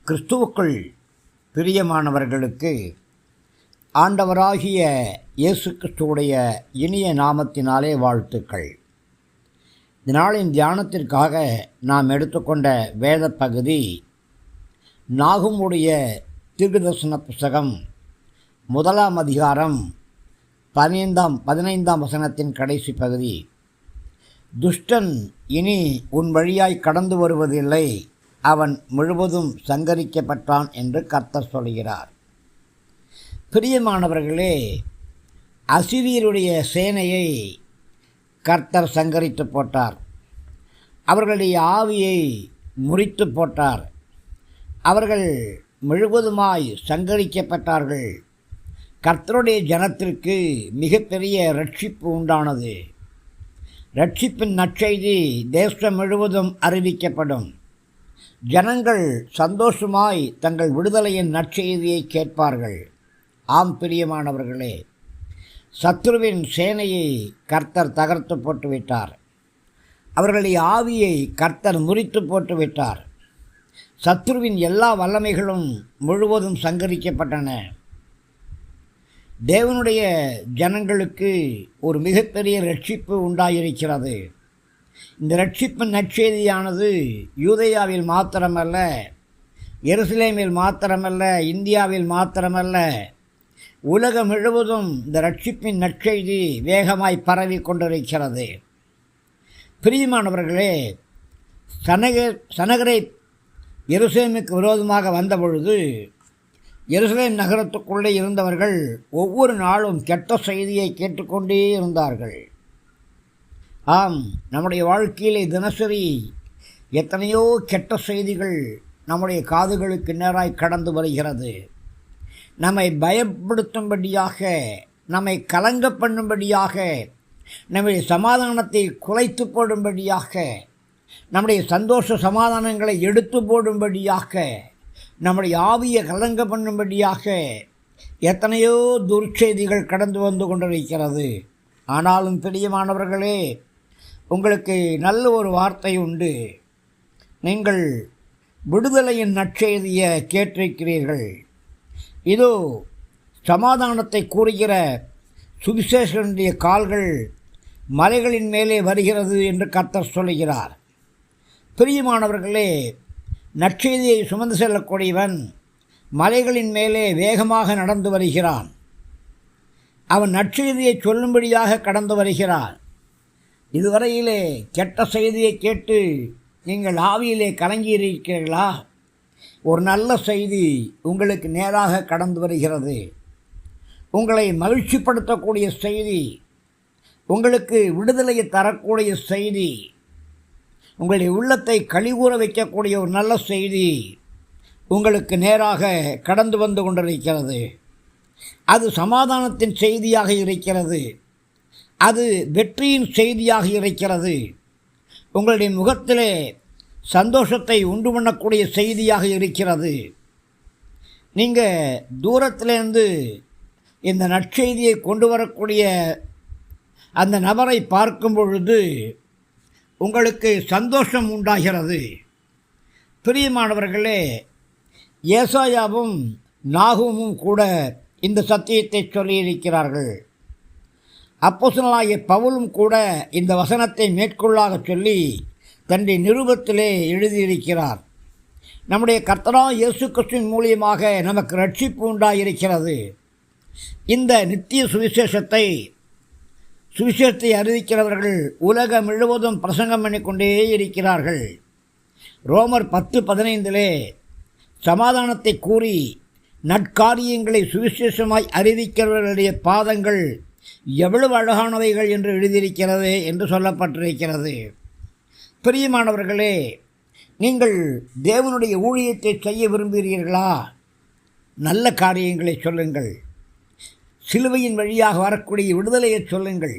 கிறிஸ்துவுக்குள் பிரியமானவர்களுக்கு ஆண்டவராகிய இயேசு கிறிஸ்துவுடைய இனிய நாமத்தினாலே வாழ்த்துக்கள். இந்த நாளின் தியானத்திற்காக நாம் எடுத்துக்கொண்ட வேத பகுதி நாகூமுடைய தீர்க்கதரிசன புஸ்தகம் 1 அதிகாரம் 15 வசனத்தின் கடைசி பகுதி. துஷ்டன் இனி உன் வழியாய் கடந்து வருவதில்லை, அவன் முழுவதும் சங்கரிக்கப்பட்டான் என்று கர்த்தர் சொல்கிறார். பிரியமானவர்களே, அசீரியருடைய சேனையை கர்த்தர் சங்கரித்து போட்டார். அவர்களுடைய ஆவியை முறித்து போட்டார். அவர்கள் முழுவதுமாய் சங்கரிக்கப்பட்டார்கள். கர்த்தருடைய ஜனத்திற்கு மிகப்பெரிய ரட்சிப்பு உண்டானது. ரட்சிப்பின் நற்செய்தி தேசம் முழுவதும் அறிவிக்கப்படும். ஜனங்கள் சந்தோஷமாய் தங்கள் விடுதலையின் நற்செய்தியை கேட்பார்கள். ஆம் பிரியமானவர்களே, சத்துருவின் சேனையை கர்த்தர் தகர்த்து போட்டுவிட்டார். அவர்களுடைய ஆவியை கர்த்தர் முறித்து போட்டுவிட்டார். சத்துருவின் எல்லா வல்லமைகளும் முழுவதும் சங்கரிக்கப்பட்டன. தேவனுடைய ஜனங்களுக்கு ஒரு மிகப்பெரிய ரட்சிப்பு உண்டாயிருக்கிறது. இந்த ரட்சிப்பின் நற்செய்தியானது யூதேயாவில் மாத்திரமல்ல, எருசலேமில் மாத்திரமல்ல, இந்தியாவில் மாத்திரமல்ல, உலகம் முழுவதும் இந்த ரட்சிப்பின் நற்செய்தி வேகமாய் பரவி கொண்டிருக்கிறது. பிரியமானவர்களே, சனகரை எருசலேமுக்கு விரோதமாக வந்தபொழுது எருசலேம் நகரத்துக்குள்ளே இருந்தவர்கள் ஒவ்வொரு நாளும் கெட்ட செய்தியை கேட்டுக்கொண்டே இருந்தார்கள். ஆம், நம்முடைய வாழ்க்கையிலே தினசரி எத்தனையோ கெட்ட செய்திகள் நம்முடைய காதுகளுக்கு நேராய் கடந்து வருகிறது. நம்மை பயப்படுத்தும்படியாக, நம்மை கலங்க பண்ணும்படியாக, நம்முடைய சமாதானத்தை குலைத்து போடும்படியாக, நம்முடைய சந்தோஷ சமாதானங்களை எடுத்து போடும்படியாக, நம்முடைய ஆவியை கலங்க பண்ணும்படியாக எத்தனையோ துர்ச்செய்திகள் கடந்து வந்து கொண்டிருக்கிறது. ஆனாலும் பிரியமானவர்களே, உங்களுக்கு நல்ல ஒரு வார்த்தை உண்டு. நீங்கள் விடுதலையின் நற்செய்தியை கேட்டிருக்கிறீர்கள். இதோ சமாதானத்தை கூறுகிற சுவிசேஷனுடைய கால்கள் மலைகளின் மேலே வருகிறது என்று கர்த்தர் சொல்கிறார். பிரியமானவர்களே, நற்செய்தியை சுமந்து செல்லக்கூடியவன் மலைகளின் மேலே வேகமாக நடந்து வருகிறான். அவன் நற்செய்தியை சொல்லும்படியாக கடந்து வருகிறான். இதுவரையிலே கெட்ட செய்தியை கேட்டு நீங்கள் ஆவியிலே கலங்கியிருக்கிறீர்களா? ஒரு நல்ல செய்தி உங்களுக்கு நேராக கடந்து வருகிறது. உங்களை மகிழ்ச்சிப்படுத்தக்கூடிய செய்தி, உங்களுக்கு விடுதலையை தரக்கூடிய செய்தி, உங்களுடைய உள்ளத்தை கழிவுற வைக்கக்கூடிய ஒரு நல்ல செய்தி உங்களுக்கு நேராக கடந்து வந்து கொண்டிருக்கிறது. அது சமாதானத்தின் செய்தியாக இருக்கிறது. அது வெற்றியின் செய்தியாக இருக்கிறது. உங்களுடைய முகத்திலே சந்தோஷத்தை உண்டு பண்ணக்கூடிய செய்தியாக இருக்கிறது. நீங்கள் தூரத்திலேருந்து இந்த நற்செய்தியை கொண்டு வரக்கூடிய அந்த நபரை பார்க்கும் பொழுது உங்களுக்கு சந்தோஷம் உண்டாகிறது. பிரியமானவர்களே, ஏசாயாவும் நாகூமும் கூட இந்த சத்தியத்தை சொல்லியிருக்கிறார்கள். அப்போஸ்தலனாகிய பவுலும் கூட இந்த வசனத்தை மேற்கொள்ளாக சொல்லி தன்னுடைய நிருபத்திலே எழுதியிருக்கிறார். நம்முடைய கர்த்தராகிய இயேசு கிறிஸ்துவின் மூலியமாக நமக்கு ரட்சிப்பு உண்டாயிருக்கிறது. இந்த நித்திய சுவிசேஷத்தை அறிவிக்கிறவர்கள் உலகம் முழுவதும் பிரசங்கம் பண்ணிக்கொண்டே இருக்கிறார்கள். ரோமர் 10:15 சமாதானத்தை கூறி நற்காரியங்களை சுவிசேஷமாய் அறிவிக்கிறவர்களுடைய பாதங்கள் எவ்வளவு அழகானவைகள் என்று எழுதியிருக்கிறது என்று சொல்லப்பட்டிருக்கிறது. பிரியமானவர்களே, நீங்கள் தேவனுடைய ஊழியத்தை செய்ய விரும்புகிறீர்களா? நல்ல காரியங்களை சொல்லுங்கள். சிலுவையின் வழியாக வரக்கூடிய விடுதலையை சொல்லுங்கள்.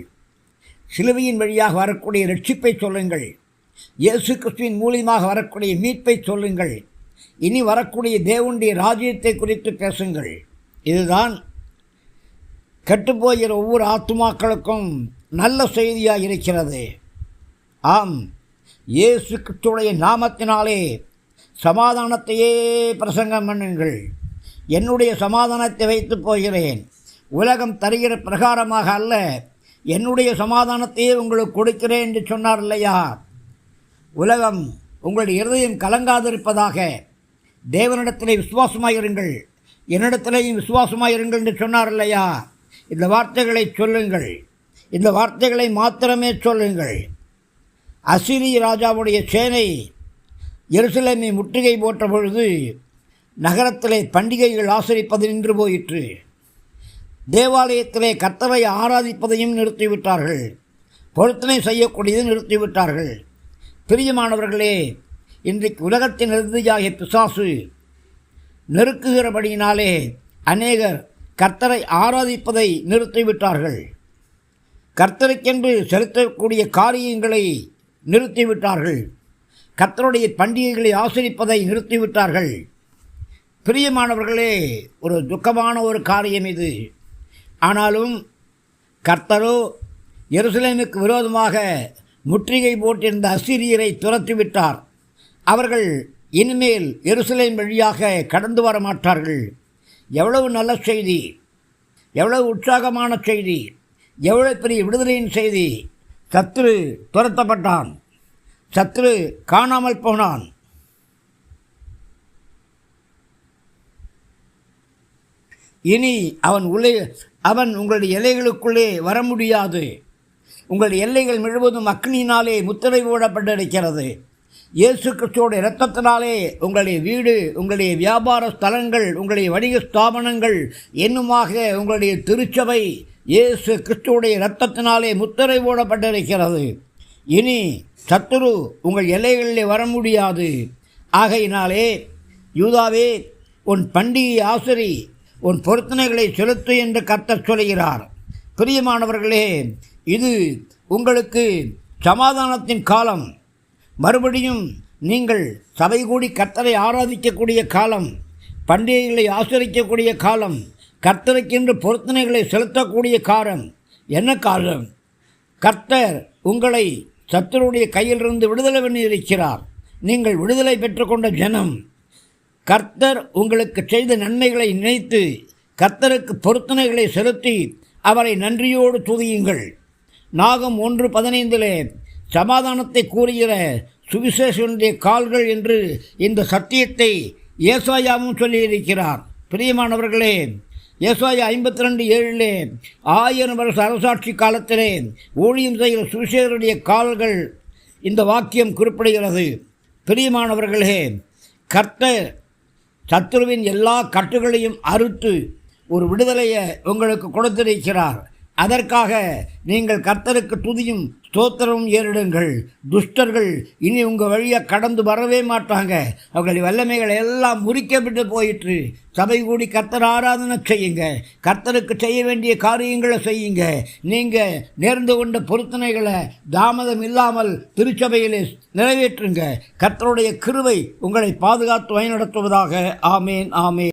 சிலுவையின் வழியாக வரக்கூடிய ரட்சிப்பை சொல்லுங்கள். இயேசு கிறிஸ்துவின் மூலியமாக வரக்கூடிய மீட்பை சொல்லுங்கள். இனி வரக்கூடிய தேவனுடைய ராஜ்யத்தை குறித்து பேசுங்கள். இதுதான் கெட்டுப்போகிற ஒவ்வொரு ஆத்துமாக்களுக்கும் நல்ல செய்தியாக இருக்கிறது. ஆம், இயேசு கிறிஸ்துவுடைய நாமத்தினாலே சமாதானத்தையே பிரசங்கம் பண்ணுங்கள். என்னுடைய சமாதானத்தை வைத்து போகிறேன், உலகம் தருகிற பிரகாரமாக அல்ல, என்னுடைய சமாதானத்தையே உங்களுக்கு கொடுக்கிறேன் என்று சொன்னார் இல்லையா? உலகம் உங்களுடைய இருதயம் கலங்காதிருப்பதாக, தேவனிடத்திலே விசுவாசமாயிருங்கள், என்னிடத்திலேயும் விசுவாசமாயிருங்கள் என்று சொன்னார் இல்லையா? இந்த வார்த்தைகளை சொல்லுங்கள், இந்த வார்த்தைகளை மாத்திரமே சொல்லுங்கள். அசீரிய ராஜாவுடைய சேனை எருசலேமை முற்றுகை போட்ட பொழுது நகரத்திலே பண்டிகைகள் ஆசரிப்பது நின்று போயிற்று. தேவாலயத்திலே கர்த்தரை ஆராதிப்பதையும் நிறுத்திவிட்டார்கள், பொருத்தனை செய்யக்கூடியதை நிறுத்திவிட்டார்கள். பிரியமானவர்களே, இன்றைக்கு உலகத்தின் இறுதியாகிய பிசாசு நெருக்குகிறபடியினாலே அநேகர் கர்த்தரை ஆராதிப்பதை நிறுத்திவிட்டார்கள். கர்த்தருக்கென்று செலுத்தக்கூடிய காரியங்களை நிறுத்திவிட்டார்கள். கர்த்தருடைய பண்டிகைகளை ஆசரிப்பதை நிறுத்திவிட்டார்கள். பிரியமானவர்களே, ஒரு துக்கமான ஒரு காரியம் இது. ஆனாலும் கர்த்தரோ எருசலேமுக்கு விரோதமாக முற்றுகை போட்டிருந்த அசீரியரை துரத்திவிட்டார். அவர்கள் இனிமேல் எருசலேம் வழியாக கடந்து வர மாட்டார்கள். எவ்வளவு நல்ல செய்தி, எவ்வளவு உற்சாகமான செய்தி, எவ்வளவு பெரிய விடுதலையின் செய்தி. சத்துரு துரத்தப்பட்டான், சத்துரு காணாமல் போனான். இனி அவன் உங்களுடைய எல்லைகளுக்குள்ளே வர முடியாது. உங்களுடைய எல்லைகள் முழுவதும் அக்னியினாலே முத்திரை போடப்பட்டிருக்கிறது. இயேசு கிறிஸ்துவோட இரத்தத்தினாலே உங்களுடைய வீடு, உங்களுடைய வியாபார ஸ்தலங்கள், உங்களுடைய வணிக ஸ்தாபனங்கள் என்னுமாக உங்களுடைய திருச்சபை இயேசு கிறிஸ்துவோடைய இரத்தத்தினாலே முத்திரை போடப்பட்டிருக்கிறது. இனி சத்துரு உங்கள் எல்லைகளிலே வர முடியாது. ஆகையினாலே யூதாவே, உன் பண்டிகை ஆசரி, உன் பொருத்தனைகளை செலுத்து என்று கர்த்தர் சொல்கிறார். பிரியமானவர்களே, இது உங்களுக்கு சமாதானத்தின் காலம். மறுபடியும் நீங்கள் சபை கூடி கர்த்தரை ஆராதிக்கக்கூடிய காலம், பண்டிகைகளை ஆசரிக்கக்கூடிய காலம், கர்த்தருக்கென்று பொருத்தனைகளை செலுத்தக்கூடிய காலம். என்ன காலம்? கர்த்தர் உங்களை சத்துருடைய கையிலிருந்து விடுதலை பண்ணியிருக்கிறார். நீங்கள் விடுதலை பெற்றுக்கொண்ட ஜனம். கர்த்தர் உங்களுக்கு செய்த நன்மைகளை நினைத்து கர்த்தருக்கு பொருத்தனைகளை செலுத்தி அவரை நன்றியோடு துதியுங்கள். நாகம் 1:15 சமாதானத்தை கூறுகிற சுவிசேஷனுடைய கால்கள் என்று இந்த சத்தியத்தை ஏசாயாவும் சொல்லியிருக்கிறார். பிரியமானவர்களே, ஏசாயா 52:7 1000 வருஷ அரசாட்சி காலத்திலே ஊழியம் செய்கிற சுவிசேஷருடைய கால்கள் இந்த வாக்கியம் குறிப்பிடுகிறது. பிரியமானவர்களே, கர்த்தர் சத்துருவின் எல்லா கட்டுகளையும் அறுத்து ஒரு விடுதலையை உங்களுக்கு கொடுத்திருக்கிறார். அதற்காக நீங்கள் கர்த்தருக்கு துதியும் ஸ்தோத்திரமும் ஏறிடுங்கள். துஷ்டர்கள் இனி உங்கள் வழியாக கடந்து வரவே மாட்டாங்க. அவர்களுடைய வல்லமைகள் எல்லாம் முறிக்கப்பட்டு போயிற்று. சபை கூடி கர்த்தர் ஆராதனை செய்யுங்க, கர்த்தருக்கு செய்ய வேண்டிய காரியங்களை செய்யுங்க. நீங்கள் நேர்ந்து கொண்ட பொருத்தனைகளை தாமதம் இல்லாமல் திருச்சபையிலே நிறைவேற்றுங்க. கர்த்தருடைய கிருபை உங்களை பாதுகாத்து வழிநடத்துவதாக. ஆமேன், ஆமேன்.